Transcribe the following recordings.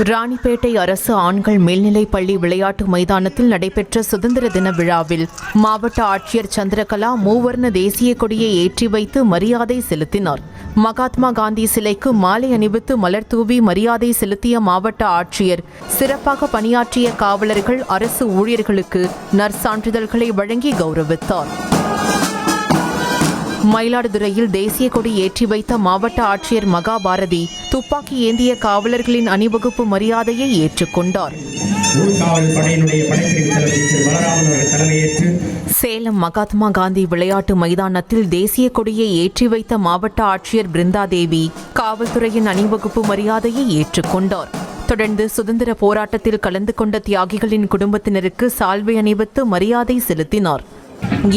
ராணிப்பேட்டை அரசு ஆண்கள் மேல்நிலைப் பள்ளி விளையாட்டு மைதானத்தில் நடைபெற்ற சுதந்திர தின விழாவில் மாவட்ட ஆட்சியர் சந்திரகலா மூவர்ண தேசிய கொடியை ஏற்றி வைத்து மரியாதை செலுத்தினார். மகாத்மா காந்தி சிலைக்கு மாலை அணிவித்து மலர் தூவி மரியாதை செலுத்திய மாவட்ட ஆட்சியர் சிறப்பாக பணியாற்றிய காவலர்கள், அரசு ஊழியர்களுக்கு நற்சான்றிதழ்களை வழங்கி கௌரவித்தார். மயிலாடுதுறையில் தேசிய கொடி ஏற்றி வைத்த மாவட்ட ஆட்சியர் மகாபாரதி துப்பாக்கி ஏந்திய காவலர்களின் அணிவகுப்பு மரியாதையை ஏற்றுக்கொண்டார். சேலம் மகாத்மா காந்தி விளையாட்டு மைதானத்தில் தேசிய கொடியை ஏற்றி வைத்த மாவட்ட ஆட்சியர் பிருந்தாதேவி காவல்துறையின் அணிவகுப்பு மரியாதையை ஏற்றுக்கொண்டார். தொடர்ந்து சுதந்திர போராட்டத்தில் கலந்து கொண்ட தியாகிகளின் குடும்பத்தினருக்கு சால்வை அணிவித்து மரியாதை செலுத்தினார்.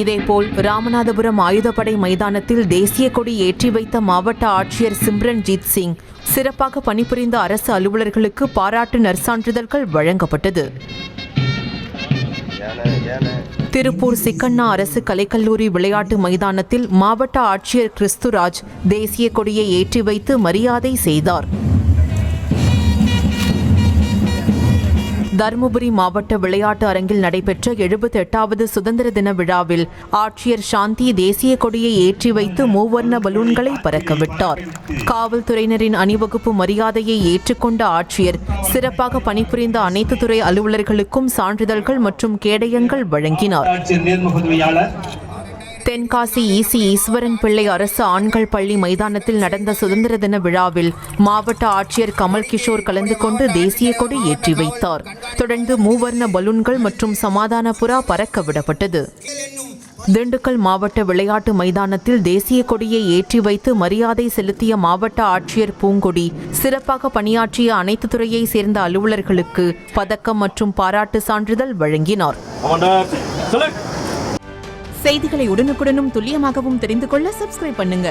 இதேபோல் ராமநாதபுரம் ஆயுதப்படை மைதானத்தில் தேசிய கொடி ஏற்றி வைத்த மாவட்ட ஆட்சியர் சிம்ரன்ஜீத் சிங் சிறப்பாக பணிபுரிந்த அரசு அலுவலர்களுக்கு பாராட்டு நற்சான்றிதழ்கள் வழங்கப்பட்டது. திருப்பூர் சிக்கண்ணா அரசு கலைக்கல்லூரி விளையாட்டு மைதானத்தில் மாவட்ட ஆட்சியர் கிறிஸ்துராஜ் தேசிய கொடியை ஏற்றி வைத்து மரியாதை செய்தார். தருமபுரி மாவட்ட விளையாட்டு அரங்கில் நடைபெற்ற 78வது சுதந்திர தின விழாவில் ஆட்சியர் சாந்தி தேசிய கொடியை ஏற்றி வைத்து மூவர்ண பலூன்களை பறக்கவிட்டார். காவல்துறையினரின் அணிவகுப்பு மரியாதையை ஏற்றுக்கொண்ட ஆட்சியர் சிறப்பாக பணிபுரிந்த அனைத்து துறை அலுவலர்களுக்கும் சான்றிதழ்கள் மற்றும் கேடயங்கள் வழங்கினார். தென்காசி ஈசி ஈஸ்வரன் பிள்ளை அரசு ஆண்கள் பள்ளி மைதானத்தில் நடந்த சுதந்திர தின விழாவில் மாவட்ட ஆட்சியர் கமல் கிஷோர் கலந்து கொண்டு தேசிய கொடி ஏற்றி வைத்தார். தொடர்ந்து மூவர்ண பலூன்கள் மற்றும் சமாதான புறா பறக்க விடப்பட்டது. திண்டுக்கல் மாவட்ட விளையாட்டு மைதானத்தில் தேசிய கொடியை ஏற்றி வைத்து மரியாதை செலுத்திய மாவட்ட ஆட்சியர் பூங்கொடி சிறப்பாக பணியாற்றிய அனைத்து துறையை சேர்ந்த அலுவலர்களுக்கு பதக்கம் மற்றும் பாராட்டு சான்றிதழ் வழங்கினார். செய்திகளை உடனுக்குடனும் துல்லியமாகவும் தெரிந்து கொள்ள சப்ஸ்கிரைப் பண்ணுங்க.